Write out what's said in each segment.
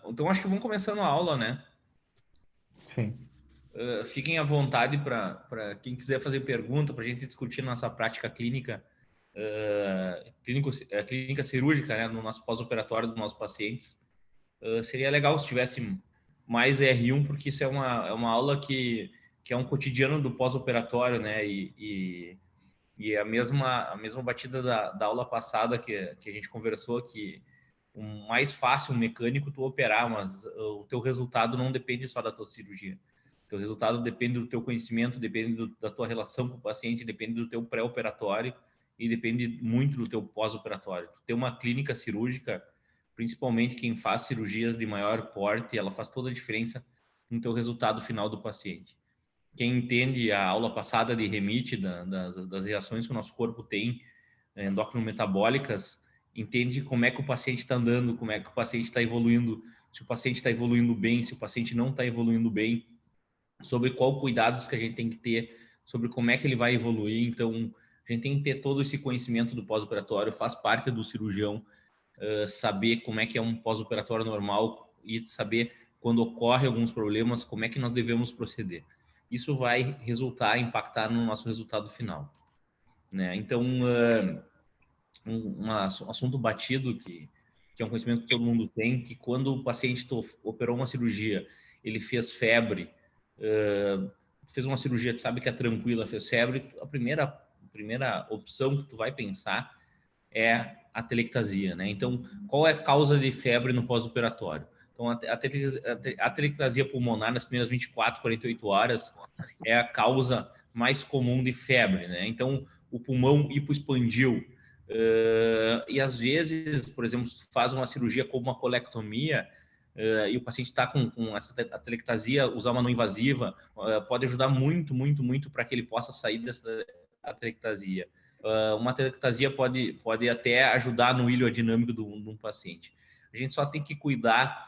Então, acho que vamos começando a aula, né? Sim. Fiquem à vontade para quem quiser fazer pergunta, para a gente discutir nossa prática clínica, clínica cirúrgica, né, no nosso pós-operatório dos nossos pacientes. Seria legal se tivesse mais R1, porque isso é uma aula que é um cotidiano do pós-operatório, né? E a mesma batida da aula passada que a gente conversou, que o mais fácil, um mecânico, tu operar, mas o teu resultado não depende só da tua cirurgia. O teu resultado depende do teu conhecimento, depende da tua relação com o paciente, depende do teu pré-operatório e depende muito do teu pós-operatório. Tu ter uma clínica cirúrgica, principalmente quem faz cirurgias de maior porte, ela faz toda a diferença no teu resultado final do paciente. Quem entende a aula passada de REMIT, das reações que o nosso corpo tem, endócrino-metabólicas, entende como é que o paciente está andando, como é que o paciente está evoluindo, se o paciente está evoluindo bem, se o paciente não está evoluindo bem, sobre qual cuidados que a gente tem que ter, sobre como é que ele vai evoluir. Então, a gente tem que ter todo esse conhecimento do pós-operatório, faz parte do cirurgião saber como é que é um pós-operatório normal e saber quando ocorre alguns problemas, como é que nós devemos proceder. Isso vai impactar no nosso resultado final, né? Então, um assunto batido que é um conhecimento que todo mundo tem, que quando o paciente operou uma cirurgia, ele fez febre, fez uma cirurgia que sabe que é tranquila, fez febre, a primeira opção que tu vai pensar é a telectasia, né? Então, qual é a causa de febre no pós-operatório? Então, a telectasia pulmonar nas primeiras 24, 48 horas é a causa mais comum de febre, né? Então, o pulmão hipoexpandiu, e às vezes, por exemplo, faz uma cirurgia como uma colectomia, e o paciente está com essa atelectasia, usar uma não invasiva, pode ajudar muito, muito, muito para que ele possa sair dessa atelectasia. Uma atelectasia pode até ajudar no ilho adinâmico de um paciente. A gente só tem que cuidar,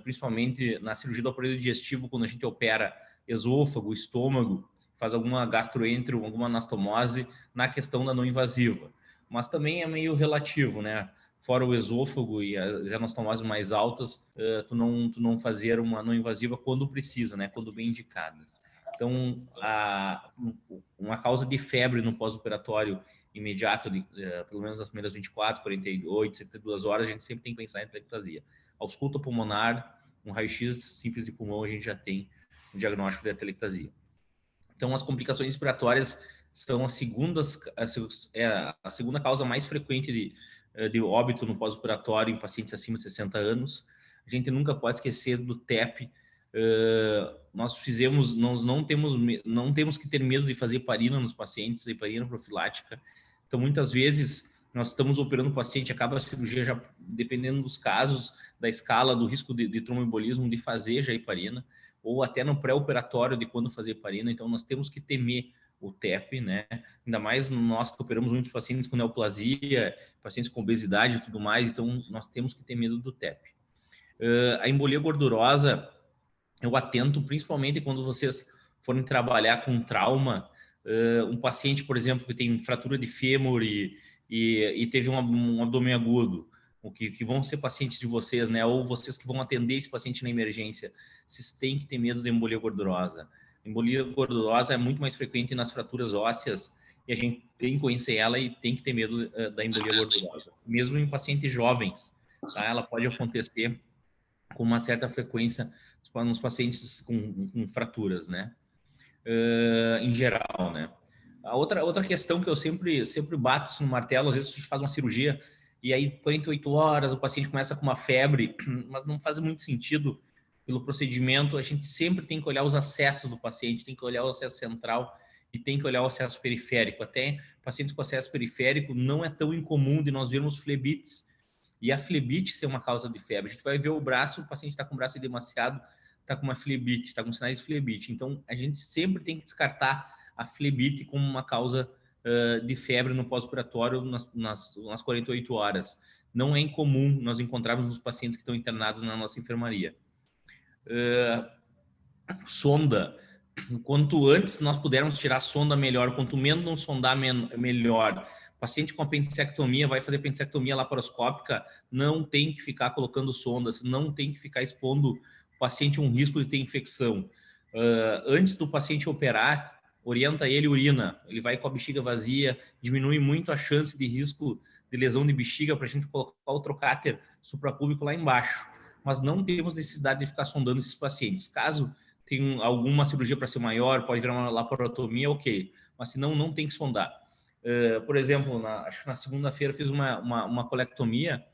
principalmente na cirurgia do aparelho digestivo, quando a gente opera esôfago, estômago, faz alguma gastroentero, alguma anastomose, na questão da não invasiva. Mas também é meio relativo, né? Fora o esôfago e as anastomoses mais altas, tu não fazer uma não invasiva quando precisa, né? Quando bem indicada. Então, uma causa de febre no pós-operatório imediato, pelo menos nas primeiras 24, 48, 72 horas, a gente sempre tem que pensar em atelectasia. Ausculta pulmonar, um raio-x simples de pulmão, a gente já tem um diagnóstico de atelectasia. Então, as complicações respiratórias são a segunda causa mais frequente de óbito no pós-operatório em pacientes acima de 60 anos. A gente nunca pode esquecer do TEP. Nós não temos que ter medo de fazer heparina nos pacientes, heparina profilática. Então, muitas vezes, nós estamos operando o paciente, acaba a cirurgia já, dependendo dos casos, da escala, do risco de tromboembolismo, de fazer já heparina, ou até no pré-operatório de quando fazer heparina. Então, nós temos que temer o TEP, né? Ainda mais nós que operamos muitos pacientes com neoplasia, pacientes com obesidade e tudo mais, então nós temos que ter medo do TEP. A embolia gordurosa, eu atento principalmente quando vocês forem trabalhar com trauma, um paciente, por exemplo, que tem fratura de fêmur e teve um abdômen agudo, o que vão ser pacientes de vocês, né? Ou vocês que vão atender esse paciente na emergência, vocês têm que ter medo de embolia gordurosa. A embolia gordurosa é muito mais frequente nas fraturas ósseas e a gente tem que conhecer ela e tem que ter medo da embolia gordurosa. Mesmo em pacientes jovens, tá? Ela pode acontecer com uma certa frequência nos pacientes com fraturas, né? Em geral, né? A outra questão que eu sempre bato no martelo, às vezes a gente faz uma cirurgia e aí 48 horas o paciente começa com uma febre, mas não faz muito sentido pelo procedimento. A gente sempre tem que olhar os acessos do paciente, tem que olhar o acesso central e tem que olhar o acesso periférico. Até pacientes com acesso periférico não é tão incomum de nós vermos flebites e a flebite ser uma causa de febre. A gente vai ver o braço, o paciente está com o braço edemaciado, está com uma flebite, está com sinais de flebite. Então, a gente sempre tem que descartar a flebite como uma causa de febre no pós-operatório nas 48 horas. Não é incomum nós encontrarmos nos pacientes que estão internados na nossa enfermaria. Sonda. Quanto antes nós pudermos tirar a sonda, melhor. Quanto menos não sondar, melhor. Paciente com apendicectomia vai fazer apendicectomia laparoscópica, não tem que ficar colocando sondas, não tem que ficar expondo o paciente a um risco de ter infecção. Antes do paciente operar, orienta ele urina, ele vai com a bexiga vazia, diminui muito a chance de risco de lesão de bexiga para a gente colocar o trocáter suprapúbico lá embaixo. Mas não temos necessidade de ficar sondando esses pacientes. Caso tenha alguma cirurgia para ser maior, pode virar uma laparotomia, ok. Mas se não, não tem que sondar. Por exemplo, acho que na segunda-feira fiz uma colectomia,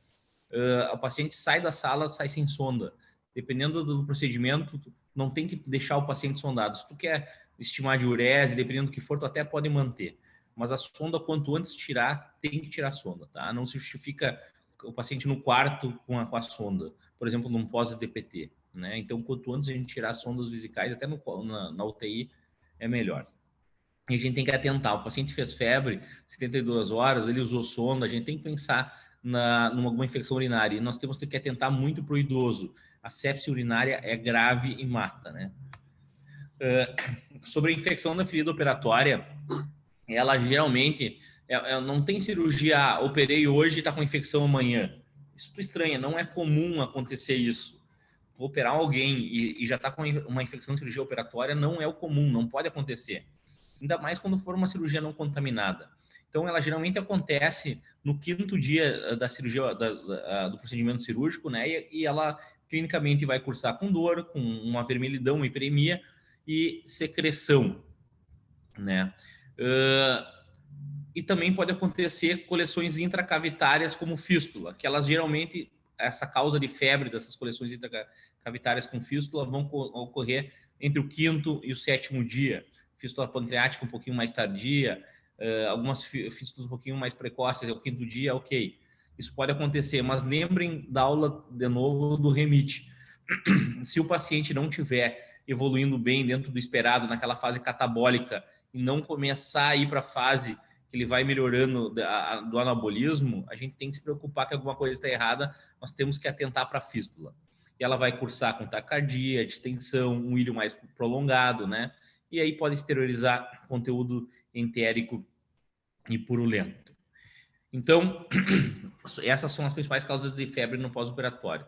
o paciente sai da sala, sai sem sonda. Dependendo do procedimento, não tem que deixar o paciente sondado. Se tu quer estimar a diurese, dependendo do que for, tu até pode manter. Mas a sonda, quanto antes tirar, tem que tirar a sonda, tá? Não se justifica o paciente no quarto com a sonda, por exemplo, num pós-DPT, né? Então, quanto antes a gente tirar as sondas vesicais, até na UTI, é melhor. E a gente tem que atentar. O paciente fez febre, 72 horas, ele usou sonda, a gente tem que pensar numa infecção urinária. E nós temos que atentar muito para o idoso. A sepse urinária é grave e mata, né? Sobre a infecção da ferida operatória, ela geralmente não tem cirurgia, operei hoje e está com infecção amanhã. Isso é estranho, não é comum acontecer isso. Operar alguém e já está com uma infecção de cirurgia operatória não é o comum, não pode acontecer. Ainda mais quando for uma cirurgia não contaminada. Então, ela geralmente acontece no 5º dia da cirurgia, do procedimento cirúrgico, né? E ela clinicamente vai cursar com dor, com uma vermelhidão, uma hiperemia e secreção, né? E também pode acontecer coleções intracavitárias como fístula, que elas geralmente, essa causa de febre dessas coleções intracavitárias com fístula vão ocorrer entre o 5º e o 7º dia. Fístula pancreática um pouquinho mais tardia, algumas fístulas um pouquinho mais precoces, o 5º dia, ok. Isso pode acontecer, mas lembrem da aula, de novo, do REMIT. Se o paciente não tiver evoluindo bem dentro do esperado, naquela fase catabólica, e não começar a ir para a fase que ele vai melhorando do anabolismo, a gente tem que se preocupar que alguma coisa está errada, nós temos que atentar para a fístula. E ela vai cursar com taquicardia, distensão, um ilho mais prolongado, né? E aí pode exteriorizar conteúdo entérico e purulento. Então, essas são as principais causas de febre no pós-operatório.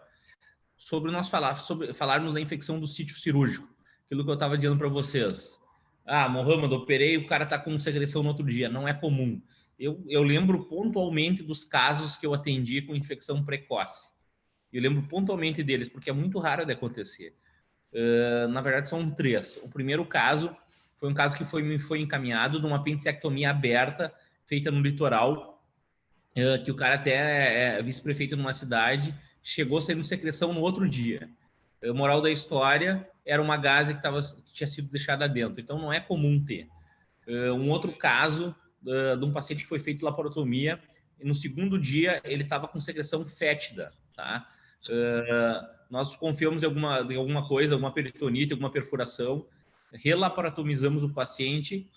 Sobre nós falarmos da infecção do sítio cirúrgico, aquilo que eu estava dizendo para vocês. Mohamed, operei, o cara está com secreção no outro dia. Não é comum. Eu lembro pontualmente dos casos que eu atendi com infecção precoce. Eu lembro pontualmente deles, porque é muito raro de acontecer. Na verdade, são 3. O primeiro caso foi um caso que me foi encaminhado de uma apendicectomia aberta feita no litoral, que o cara até é vice-prefeito numa cidade, chegou saindo secreção no outro dia. A moral da história era uma gase que tinha sido deixada dentro, então não é comum ter. Um outro caso de um paciente que foi feito laparotomia, e no 2º dia ele estava com secreção fétida, tá? Nós confiamos em alguma coisa, alguma peritonite, alguma perfuração, relaparatomizamos o paciente,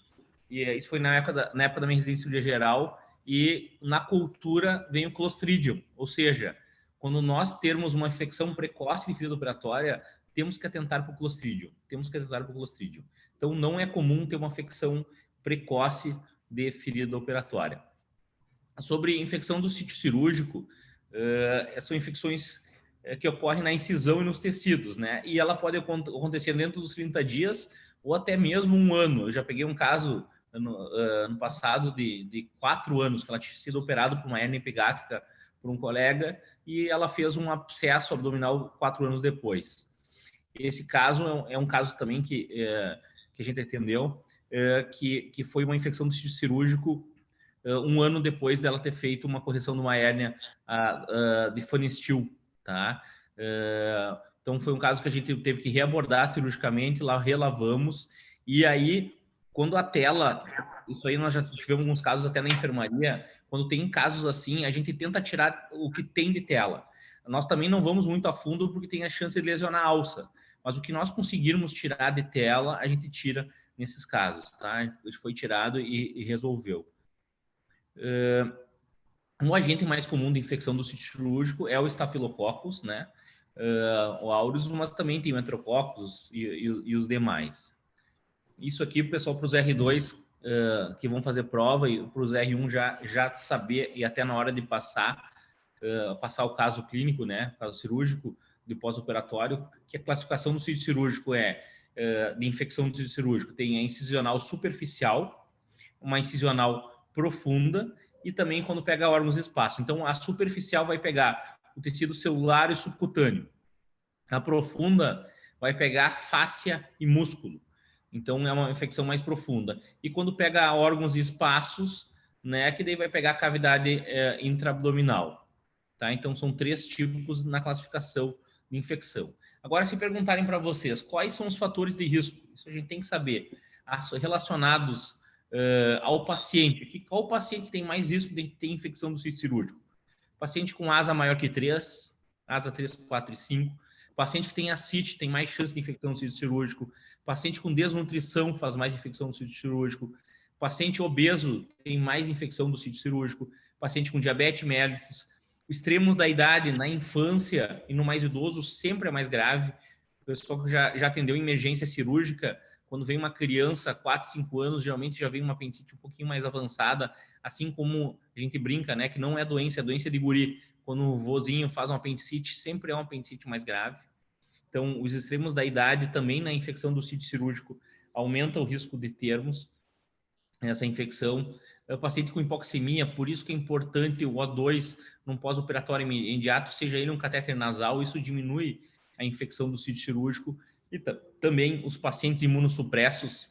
e isso foi na época da minha residência de cirurgia geral, e na cultura vem o Clostridium, ou seja, quando nós termos uma infecção precoce de ferida operatória, temos que atentar para o Clostridium, Então, não é comum ter uma infecção precoce de ferida operatória. Sobre infecção do sítio cirúrgico, são infecções que ocorrem na incisão e nos tecidos, né? E ela pode acontecer dentro dos 30 dias ou até mesmo um ano. Eu já peguei um caso no passado de 4 anos, que ela tinha sido operada por uma hérnia epigástrica por um colega e ela fez um abscesso abdominal 4 anos depois. Esse caso é um caso também que a gente atendeu, que foi uma infecção do sítio cirúrgico 1 ano depois dela ter feito uma correção de uma hérnia de Pfannstiel, tá? Então, foi um caso que a gente teve que reabordar cirurgicamente, lá relavamos, e aí, quando a tela... Isso aí nós já tivemos alguns casos até na enfermaria, quando tem casos assim, a gente tenta tirar o que tem de tela. Nós também não vamos muito a fundo, porque tem a chance de lesionar a alça, mas o que nós conseguirmos tirar de tela, a gente tira nesses casos, tá? Ele foi tirado e resolveu. Um agente mais comum de infecção do sítio cirúrgico é o Staphylococcus, né? O aureus, mas também tem o Enterococcus e os demais. Isso aqui, pessoal, para os R2, que vão fazer prova e para os R1 já saber e até na hora de passar o caso clínico, né, caso cirúrgico de pós-operatório, que a classificação do sítio cirúrgico de infecção do sítio cirúrgico tem a incisional superficial, uma incisional profunda e também quando pega órgãos e espaço. Então, a superficial vai pegar o tecido celular e subcutâneo. A profunda vai pegar fáscia e músculo. Então, é uma infecção mais profunda. E quando pega órgãos e espaços, né, que daí vai pegar a cavidade intraabdominal. Tá? Então, são 3 tipos na classificação de infecção. Agora, se perguntarem para vocês quais são os fatores de risco, isso a gente tem que saber, relacionados ao paciente. Qual o paciente que tem mais risco de ter infecção do sítio cirúrgico? Paciente com asa maior que 3, asa 3, 4 e 5. Paciente que tem ascite tem mais chance de infecção no sítio cirúrgico. Paciente com desnutrição faz mais infecção no sítio cirúrgico. Paciente obeso tem mais infecção do sítio cirúrgico. Paciente com diabetes mellitus. Extremos da idade na infância e no mais idoso sempre é mais grave. O pessoal que já atendeu emergência cirúrgica, quando vem uma criança, 4, 5 anos, geralmente já vem uma apendicite um pouquinho mais avançada, assim como a gente brinca, né, que não é doença, é doença de guri. Quando o vozinho faz uma apendicite, sempre é uma apendicite mais grave. Então, os extremos da idade também na infecção do sítio cirúrgico aumenta o risco de termos essa infecção. O paciente com hipoxemia, por isso que é importante o O2 num pós-operatório imediato, seja ele um catéter nasal, isso diminui a infecção do sítio cirúrgico. E também os pacientes imunossupressos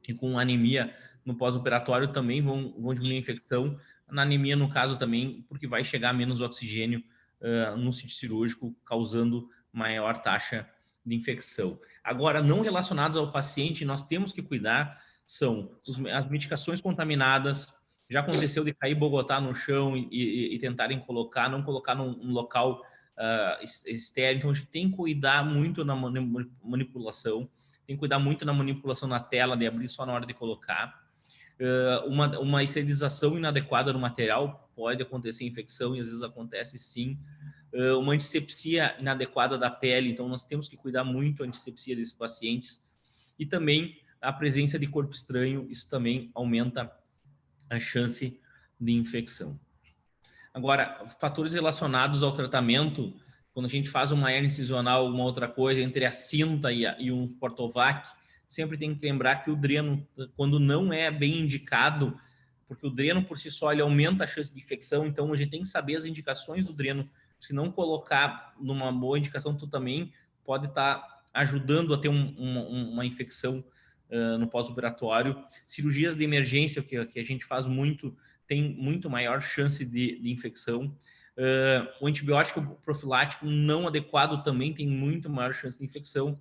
e com anemia no pós-operatório também vão diminuir a infecção. Na anemia, no caso, também, porque vai chegar menos oxigênio no sítio cirúrgico, causando maior taxa de infecção. Agora, não relacionados ao paciente, nós temos que cuidar, são as medicações contaminadas. Já aconteceu de cair Bogotá no chão e tentarem não colocar num local estéril. Então, a gente tem que cuidar muito na manipulação, tem que cuidar muito na manipulação na tela, de abrir só na hora de colocar. Uma esterilização inadequada no material pode acontecer infecção e às vezes acontece sim. Uma antisepsia inadequada da pele, então nós temos que cuidar muito da antisepsia desses pacientes. E também a presença de corpo estranho, isso também aumenta a chance de infecção. Agora, fatores relacionados ao tratamento, quando a gente faz uma hernia incisional, uma outra coisa, entre a cinta e um Portovac, sempre tem que lembrar que o dreno, quando não é bem indicado, porque o dreno por si só ele aumenta a chance de infecção, então a gente tem que saber as indicações do dreno. Se não colocar numa boa indicação, tu também pode estar ajudando a ter uma infecção no pós-operatório. Cirurgias de emergência, que a gente faz muito, tem muito maior chance de infecção. O antibiótico profilático não adequado também tem muito maior chance de infecção.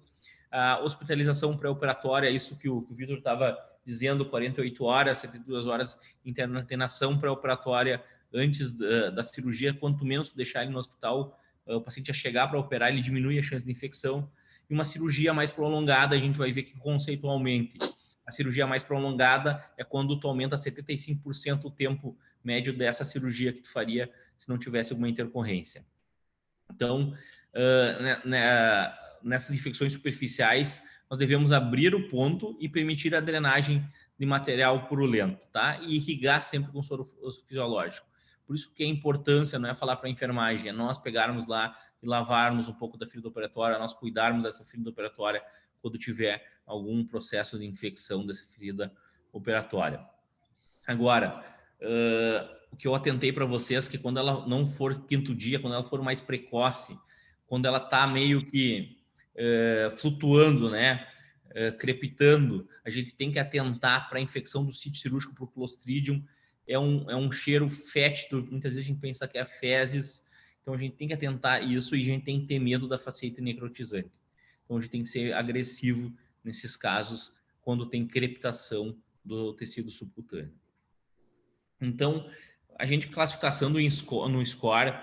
A hospitalização pré-operatória, isso que o Vitor estava dizendo, 48 horas, 72 horas, internação pré-operatória antes da cirurgia, quanto menos deixar ele no hospital, o paciente a chegar para operar, ele diminui a chance de infecção. E uma cirurgia mais prolongada, a gente vai ver que conceitualmente, a cirurgia mais prolongada é quando tu aumenta 75% o tempo médio dessa cirurgia que tu faria se não tivesse alguma intercorrência. Então, nessas infecções superficiais, nós devemos abrir o ponto e permitir a drenagem de material purulento, tá? E irrigar sempre com soro fisiológico. Por isso que a importância não é falar para a enfermagem, é nós pegarmos lá e lavarmos um pouco da ferida operatória, nós cuidarmos dessa ferida operatória quando tiver algum processo de infecção dessa ferida operatória. Agora, o que eu atentei para vocês é que quando ela não for 5º dia, quando ela for mais precoce, quando ela está meio que flutuando, né, crepitando, a gente tem que atentar para a infecção do sítio cirúrgico por Clostridium. É um cheiro fétido, muitas vezes a gente pensa que é fezes, então a gente tem que atentar isso e a gente tem que ter medo da fasciite necrotizante. Então a gente tem que ser agressivo nesses casos quando tem crepitação do tecido subcutâneo. Então, a gente classificação no score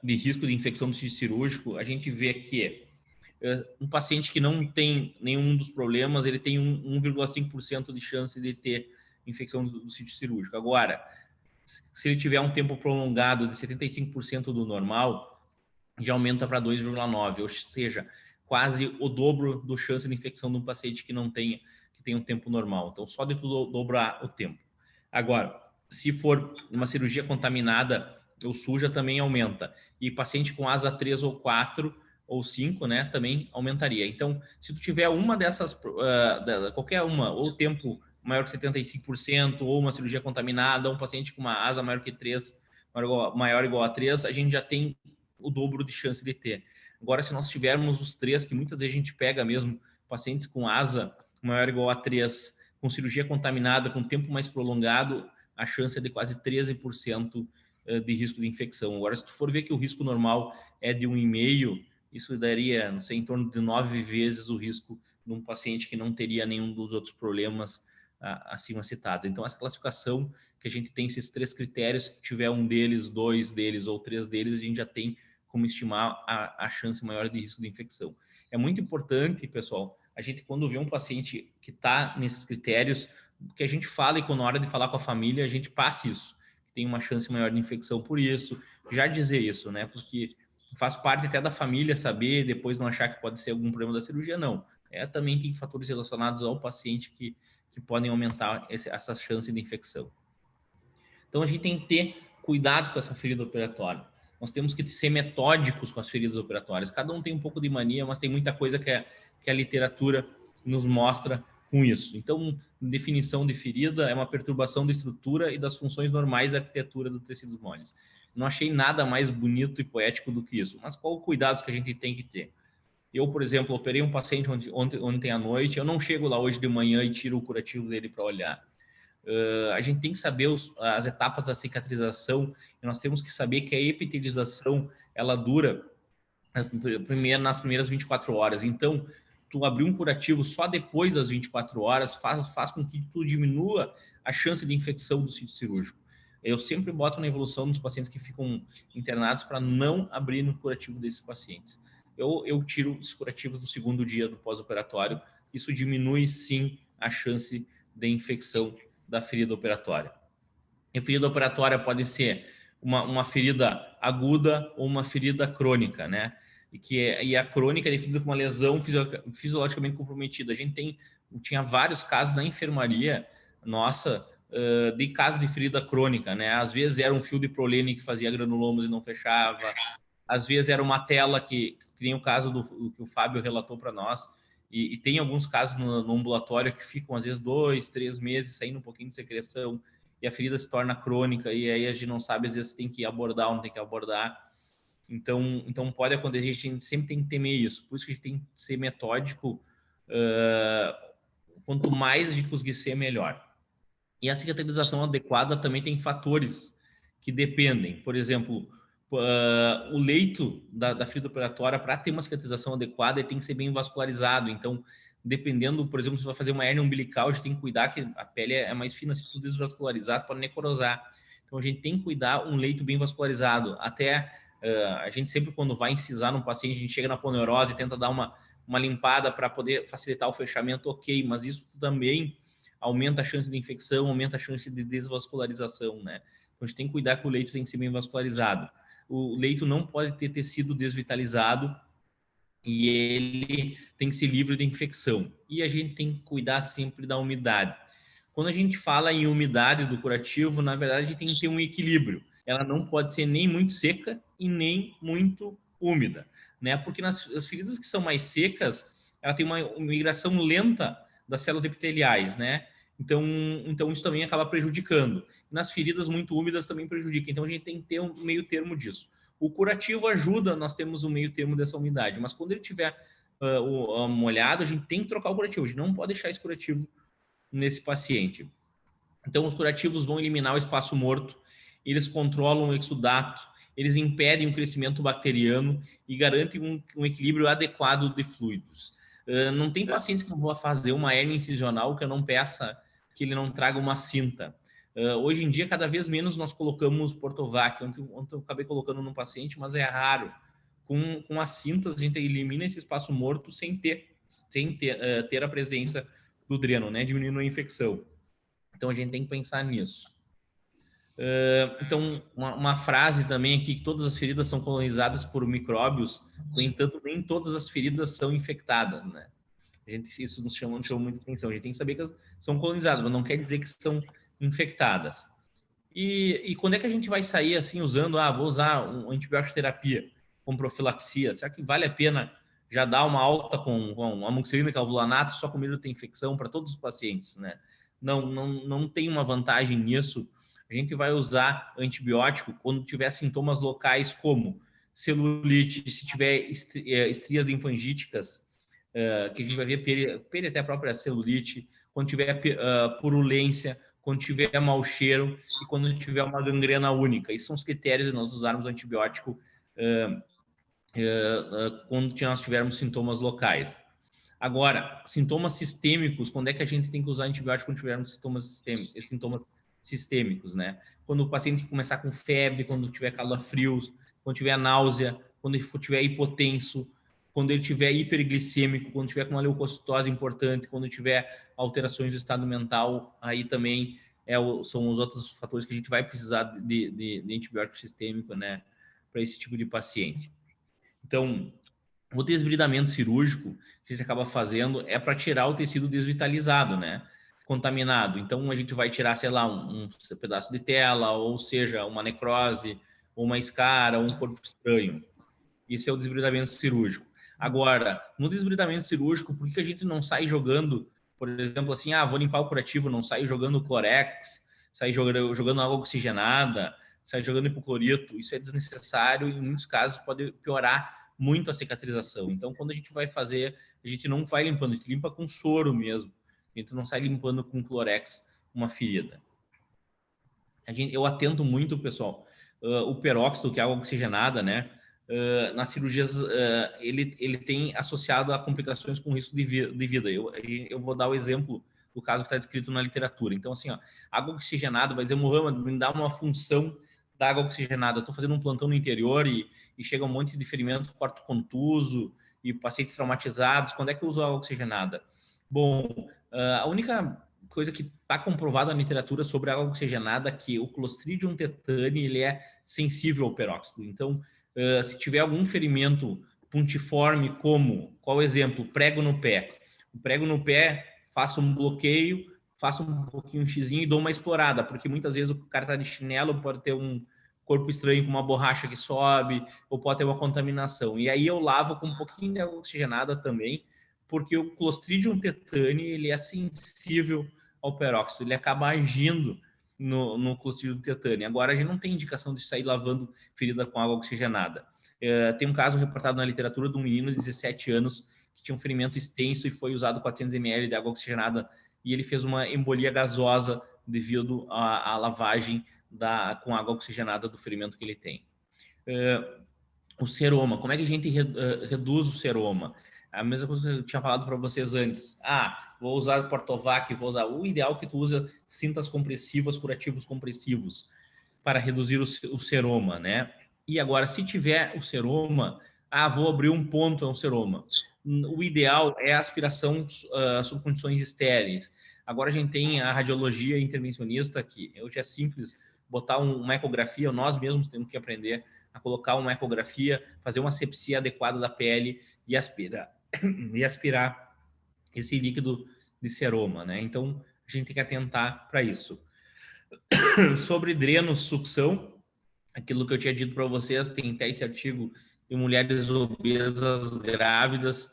de risco de infecção do sítio cirúrgico, a gente vê que um paciente que não tem nenhum dos problemas, ele tem 1,5% de chance de ter infecção do sítio cirúrgico. Agora, se ele tiver um tempo prolongado de 75% do normal, já aumenta para 2,9%, ou seja, quase o dobro da chance de infecção de um paciente que que tem um tempo normal. Então, só de tu dobrar o tempo. Agora, se for uma cirurgia contaminada ou suja, também aumenta. E paciente com asa 3 ou 4 ou 5, né, também aumentaria. Então, se tu tiver uma dessas, qualquer uma, ou tempo maior que 75%, ou uma cirurgia contaminada, ou um paciente com uma asa maior que 3, maior ou igual a 3, a gente já tem o dobro de chance de ter. Agora, se nós tivermos os 3, que muitas vezes a gente pega mesmo, pacientes com asa maior ou igual a 3, com cirurgia contaminada, com tempo mais prolongado, a chance é de quase 13% de risco de infecção. Agora, se tu for ver que o risco normal é de 1,5, isso daria, não sei, em torno de 9 vezes o risco de um paciente que não teria nenhum dos outros problemas acima citados. Então, essa classificação que a gente tem esses 3 critérios, se tiver um deles, 2 deles ou 3 deles, a gente já tem como estimar a chance maior de risco de infecção. É muito importante, pessoal, a gente quando vê um paciente que está nesses critérios, que a gente fala e quando na hora de falar com a família, a gente passa isso, tem uma chance maior de infecção por isso, já dizer isso, né? Porque faz parte até da família saber, depois não achar que pode ser algum problema da cirurgia, não. Também tem fatores relacionados ao paciente que podem aumentar essa chance de infecção. Então, a gente tem que ter cuidado com essa ferida operatória. Nós temos que ser metódicos com as feridas operatórias. Cada um tem um pouco de mania, mas tem muita coisa que a literatura nos mostra com isso. Então, definição de ferida é uma perturbação da estrutura e das funções normais da arquitetura dos tecidos moles. Não achei nada mais bonito e poético do que isso. Mas qual os cuidados que a gente tem que ter? Eu, por exemplo, operei um paciente ontem à noite, eu não chego lá hoje de manhã e tiro o curativo dele para olhar. A gente tem que saber as etapas da cicatrização e nós temos que saber que a epitelização ela dura nas primeiras 24 horas. Então, tu abrir um curativo só depois das 24 horas faz com que tu diminua a chance de infecção do sítio cirúrgico. Eu sempre boto na evolução dos pacientes que ficam internados para não abrir no curativo desses pacientes. Eu tiro os curativos do segundo dia do pós-operatório. Isso diminui, sim, a chance de infecção da ferida operatória. A ferida operatória pode ser uma ferida aguda ou uma ferida crônica, né? E a crônica é definida como uma lesão fisiologicamente comprometida. A gente tinha vários casos na enfermaria nossa de casos de ferida crônica, né? Às vezes era um fio de prolene que fazia granulomas e não fechava. Às vezes era uma tela que nem o caso que o Fábio relatou para nós. E tem alguns casos no ambulatório que ficam, às vezes, 2, 3 meses saindo um pouquinho de secreção e a ferida se torna crônica e aí a gente não sabe, às vezes, tem que abordar ou não tem que abordar. Então pode acontecer, a gente sempre tem que temer isso. Por isso que a gente tem que ser metódico. Quanto mais a gente conseguir ser, melhor. E a cicatrização adequada também tem fatores que dependem. Por exemplo, o leito da ferida operatória, para ter uma cicatrização adequada, ele tem que ser bem vascularizado. Então, dependendo, por exemplo, se você vai fazer uma hérnia umbilical, a gente tem que cuidar que a pele é mais fina, se tudo desvascularizado, pode necrosar. Então, a gente tem que cuidar um leito bem vascularizado. Até a gente sempre, quando vai incisar num paciente, a gente chega na poneurose e tenta dar uma limpada para poder facilitar o fechamento, ok, mas isso também aumenta a chance de infecção, aumenta a chance de desvascularização, né? Então, a gente tem que cuidar que o leito tem que ser bem vascularizado. O leito não pode ter tecido desvitalizado e ele tem que ser livre de infecção. E a gente tem que cuidar sempre da umidade. Quando a gente fala em umidade do curativo, na verdade, a gente tem que ter um equilíbrio. Ela não pode ser nem muito seca e nem muito úmida, né? Porque as feridas que são mais secas, ela tem uma migração lenta das células epiteliais, né? Então isso também acaba prejudicando. Nas feridas muito úmidas também prejudica. Então a gente tem que ter um meio termo disso. O curativo ajuda, nós temos um meio termo dessa umidade, mas quando ele tiver molhado, a gente tem que trocar o curativo. A gente não pode deixar esse curativo nesse paciente. Então os curativos vão eliminar o espaço morto, eles controlam o exudato, eles impedem o crescimento bacteriano e garantem um equilíbrio adequado de fluidos. Não tem pacientes que vão fazer uma hérnia incisional que eu não peça que ele não traga uma cinta. Hoje em dia, cada vez menos nós colocamos Portovac. Ontem eu acabei colocando num paciente, mas é raro. Com as cintas, a gente elimina esse espaço morto sem ter a presença do dreno, né? Diminuindo a infecção. Então, a gente tem que pensar nisso. Então, uma frase também aqui, que todas as feridas são colonizadas por micróbios, no entanto, nem todas as feridas são infectadas, né? Isso nos chama muita atenção. A gente tem que saber que são colonizadas, mas não quer dizer que são infectadas. E quando é que a gente vai sair assim usando, vou usar um antibiótico terapia com profilaxia? Será que vale a pena já dar uma alta com amoxicilina, clavulanato, só com medo de ter infecção para todos os pacientes, né? Não tem uma vantagem nisso. A gente vai usar antibiótico quando tiver sintomas locais como celulite, se tiver estrias linfangíticas, que a gente vai ver até a própria celulite, quando tiver purulência, quando tiver mau cheiro e quando tiver uma gangrena única. Esses são os critérios de nós usarmos antibiótico quando nós tivermos sintomas locais. Agora, sintomas sistêmicos, quando é que a gente tem que usar antibiótico quando tivermos sintomas sistêmicos, né? Quando o paciente começar com febre, quando tiver calafrios, quando tiver náusea, quando ele tiver hipotenso, quando ele tiver hiperglicêmico, quando tiver com uma leucocitose importante, quando tiver alterações do estado mental, aí também são os outros fatores que a gente vai precisar de antibiótico sistêmico, né, para esse tipo de paciente. Então, o desbridamento cirúrgico que a gente acaba fazendo é para tirar o tecido desvitalizado, né, contaminado. Então, a gente vai tirar, sei lá, um pedaço de tela, ou seja, uma necrose, ou uma escara, ou um corpo estranho. Esse é o desbridamento cirúrgico. Agora, no desbridamento cirúrgico, por que a gente não sai jogando, por exemplo, assim, vou limpar o curativo, não sai jogando Clorex, sai jogando água oxigenada, sai jogando hipoclorito? Isso é desnecessário e, em muitos casos, pode piorar muito a cicatrização. Então, quando a gente vai fazer, a gente não vai limpando, a gente limpa com soro mesmo. A gente não sai limpando com Clorex uma ferida. Eu atento muito, pessoal, o peróxido, que é água oxigenada, né? Nas cirurgias, ele tem associado a complicações com risco de vida. Eu vou dar o exemplo do caso que está descrito na literatura. Então, assim, água oxigenada, vai dizer, Mohamed, me dá uma função da água oxigenada. Estou fazendo um plantão no interior e chega um monte de ferimento, corto contuso e pacientes traumatizados. Quando é que eu uso água oxigenada? Bom, a única coisa que está comprovada na literatura sobre a água oxigenada é que o Clostridium tetani ele é sensível ao peróxido. Então, se tiver algum ferimento puntiforme, como, qual o exemplo? Prego no pé. O prego no pé, faço um bloqueio, faço um pouquinho xizinho e dou uma explorada, porque muitas vezes o cara está de chinelo, pode ter um corpo estranho com uma borracha que sobe, ou pode ter uma contaminação. E aí eu lavo com um pouquinho de água oxigenada também, porque o Clostridium tetani ele é sensível ao peróxido, ele acaba agindo no Clostridium tetani. Agora, a gente não tem indicação de sair lavando ferida com água oxigenada. Tem um caso reportado na literatura de um menino de 17 anos que tinha um ferimento extenso e foi usado 400 ml de água oxigenada e ele fez uma embolia gasosa devido à lavagem com água oxigenada do ferimento que ele tem. O seroma, como é que a gente reduz o seroma? A mesma coisa que eu tinha falado para vocês antes. Vou usar Portovac, vou usar. O ideal é que tu usa cintas compressivas, curativos compressivos, para reduzir o seroma, né? E agora, se tiver o seroma, vou abrir um ponto no seroma. O ideal é a aspiração sob condições estéreis. Agora a gente tem a radiologia intervencionista, que hoje é simples botar uma ecografia, nós mesmos temos que aprender a colocar uma ecografia, fazer uma asepsia adequada da pele e aspirar esse líquido de seroma, né? Então, a gente tem que atentar para isso. Sobre dreno-sucção, aquilo que eu tinha dito para vocês, tem até esse artigo de mulheres obesas grávidas,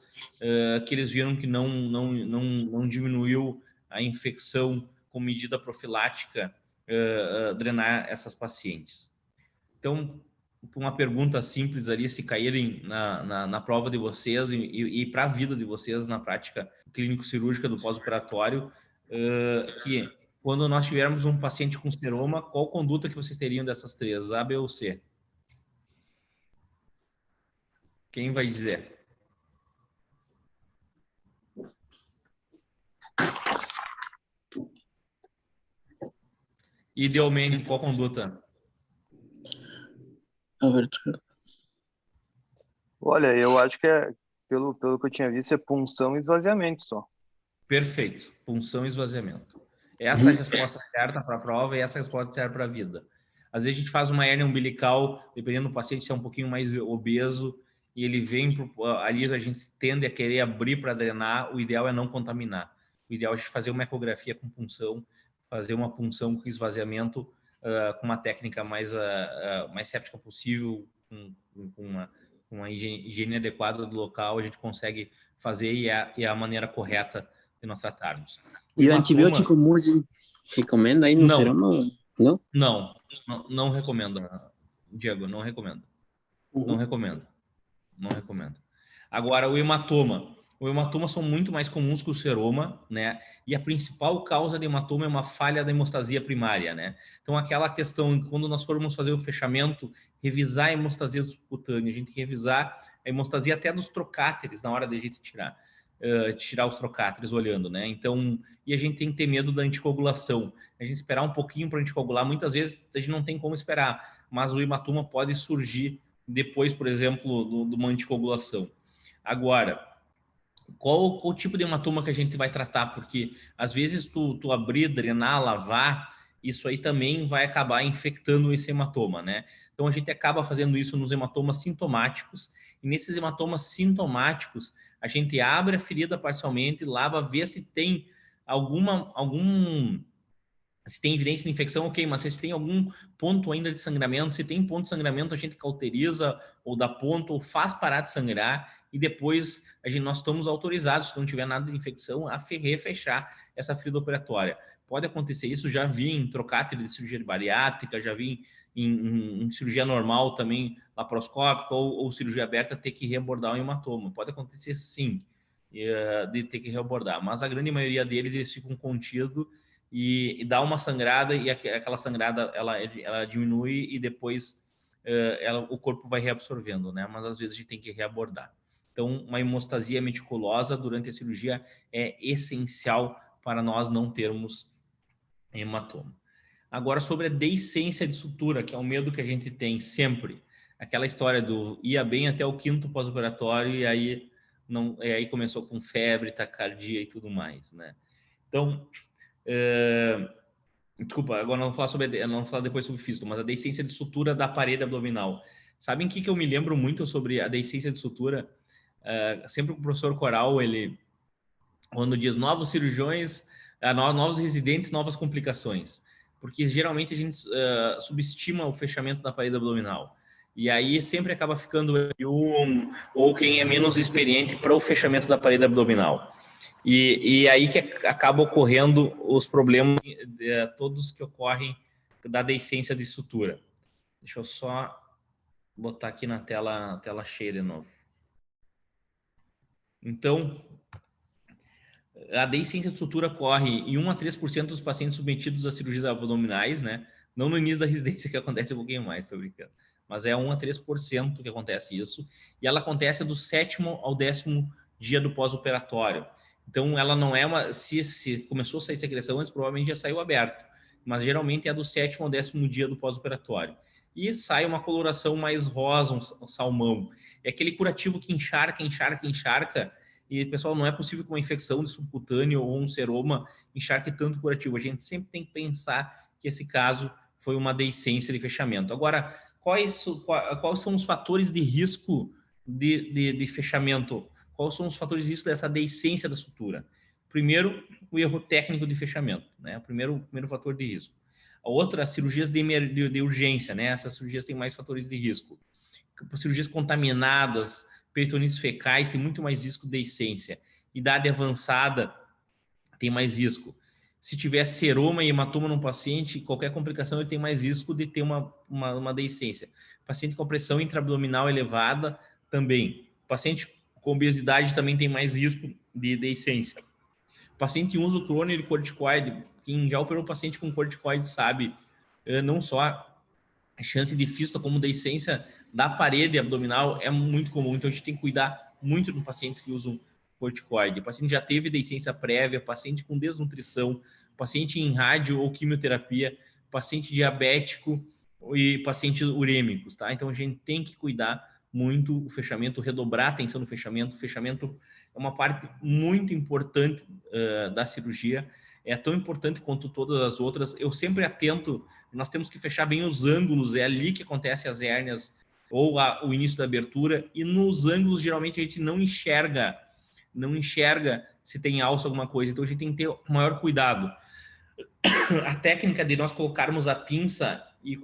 que eles viram que não diminuiu a infecção com medida profilática, drenar essas pacientes. Então, uma pergunta simples ali, se caírem na prova de vocês e para a vida de vocês na prática clínico-cirúrgica do pós-operatório, que quando nós tivermos um paciente com seroma, qual conduta que vocês teriam dessas três, A, B ou C? Quem vai dizer? Idealmente, qual conduta? Olha, eu acho que pelo que eu tinha visto, é punção e esvaziamento só. Perfeito. Punção e esvaziamento. Essa é a resposta certa para a prova e essa é a resposta certa para a vida. Às vezes a gente faz uma hérnia umbilical, dependendo do paciente se é um pouquinho mais obeso, e ele vem ali, a gente tende a querer abrir para drenar, o ideal é não contaminar. O ideal é fazer uma ecografia com punção, fazer uma punção com esvaziamento com uma técnica mais séptica possível, com uma higiene adequada do local, a gente consegue fazer e é a maneira correta de nós tratarmos. E o antibiótico Moody recomenda aí no seroma? Não? Não recomendo, Diego, não recomendo. Não recomendo. Agora, o hematoma são muito mais comuns que o seroma, né? E a principal causa de hematoma é uma falha da hemostasia primária, né? Então, aquela questão, quando nós formos fazer o fechamento, revisar a hemostasia subcutânea, a gente revisar a hemostasia até dos trocáteres na hora de a gente tirar os trocáteres olhando, né? Então, e a gente tem que ter medo da anticoagulação. A gente esperar um pouquinho para anticoagular, muitas vezes a gente não tem como esperar, mas o hematoma pode surgir depois, por exemplo, de uma anticoagulação. Agora, qual o tipo de hematoma que a gente vai tratar? Porque às vezes tu abrir, drenar, lavar, isso aí também vai acabar infectando esse hematoma, né? Então a gente acaba fazendo isso nos hematomas sintomáticos, e nesses hematomas sintomáticos a gente abre a ferida parcialmente, lava, vê se tem se tem evidência de infecção, ok, mas se tem algum ponto ainda de sangramento, se tem ponto de sangramento, a gente cauteriza ou dá ponto ou faz parar de sangrar, e depois nós estamos autorizados, se não tiver nada de infecção, a fechar essa ferida operatória. Pode acontecer isso, já vi em trocáter de cirurgia bariátrica, já vi em cirurgia normal também, laparoscópica ou cirurgia aberta, ter que reabordar o hematoma. Pode acontecer sim, de ter que reabordar, mas a grande maioria deles, eles ficam contidos e dá uma sangrada, e aquela sangrada ela diminui e depois o corpo vai reabsorvendo, né? Mas às vezes a gente tem que reabordar. Então, uma hemostasia meticulosa durante a cirurgia é essencial para nós não termos hematoma. Agora, sobre a deiscência de sutura, que é o medo que a gente tem sempre. Aquela história do ia bem até o 5º pós-operatório e aí começou com febre, taquicardia e tudo mais, né? Então, desculpa, agora não vou falar depois sobre fístula, mas a deiscência de sutura da parede abdominal. Sabem o que eu me lembro muito sobre a deiscência de sutura? Sempre o professor Coral, ele, quando diz novos cirurgiões, novos residentes, novas complicações, porque geralmente a gente subestima o fechamento da parede abdominal, e aí sempre acaba ficando ou quem é menos experiente para o fechamento da parede abdominal, e aí que acaba ocorrendo os problemas todos que ocorrem da deiscência de sutura. Deixa eu só botar aqui na tela cheia de novo. Então, a deiscência de sutura ocorre em 1 a 3% dos pacientes submetidos a cirurgias abdominais, né? Não no início da residência, que acontece um pouquinho mais, tô brincando. Mas é 1 a 3% que acontece isso. E ela acontece do 7º ao 10º dia do pós-operatório. Então, ela não é uma... Se começou a sair secreção antes, provavelmente já saiu aberto. Mas geralmente é do 7º ao 10º dia do pós-operatório. E sai uma coloração mais rosa, um salmão. É aquele curativo que encharca, e, pessoal, não é possível que uma infecção de subcutâneo ou um seroma encharque tanto curativo. A gente sempre tem que pensar que esse caso foi uma deiscência de fechamento. Agora, quais são os fatores de risco de fechamento? Quais são os fatores de risco dessa deiscência da sutura? Primeiro, o erro técnico de fechamento, né? O primeiro fator de risco. A outra, cirurgias de urgência, né? Essas cirurgias têm mais fatores de risco. Cirurgias contaminadas, peritonites fecais, tem muito mais risco de deiscência. Idade avançada tem mais risco. Se tiver seroma e hematoma no paciente, qualquer complicação ele tem mais risco de ter uma deiscência. Paciente com pressão intraabdominal elevada também. Paciente com obesidade também tem mais risco de deiscência. Paciente em uso crônico de corticoide, quem já operou paciente com corticoide sabe, não só a chance de fístula como deiscência da parede abdominal é muito comum, então a gente tem que cuidar muito dos pacientes que usam corticoide. O paciente já teve deiscência prévia, paciente com desnutrição, paciente em rádio ou quimioterapia, paciente diabético e pacientes urêmicos, tá? Então a gente tem que cuidar muito o fechamento, redobrar a atenção no fechamento. O fechamento é uma parte muito importante da cirurgia, é tão importante quanto todas as outras. Eu sempre atento, nós temos que fechar bem os ângulos, é ali que acontecem as hérnias ou o início da abertura, e nos ângulos geralmente a gente não enxerga se tem alça alguma coisa, então a gente tem que ter maior cuidado. A técnica de nós colocarmos a pinça e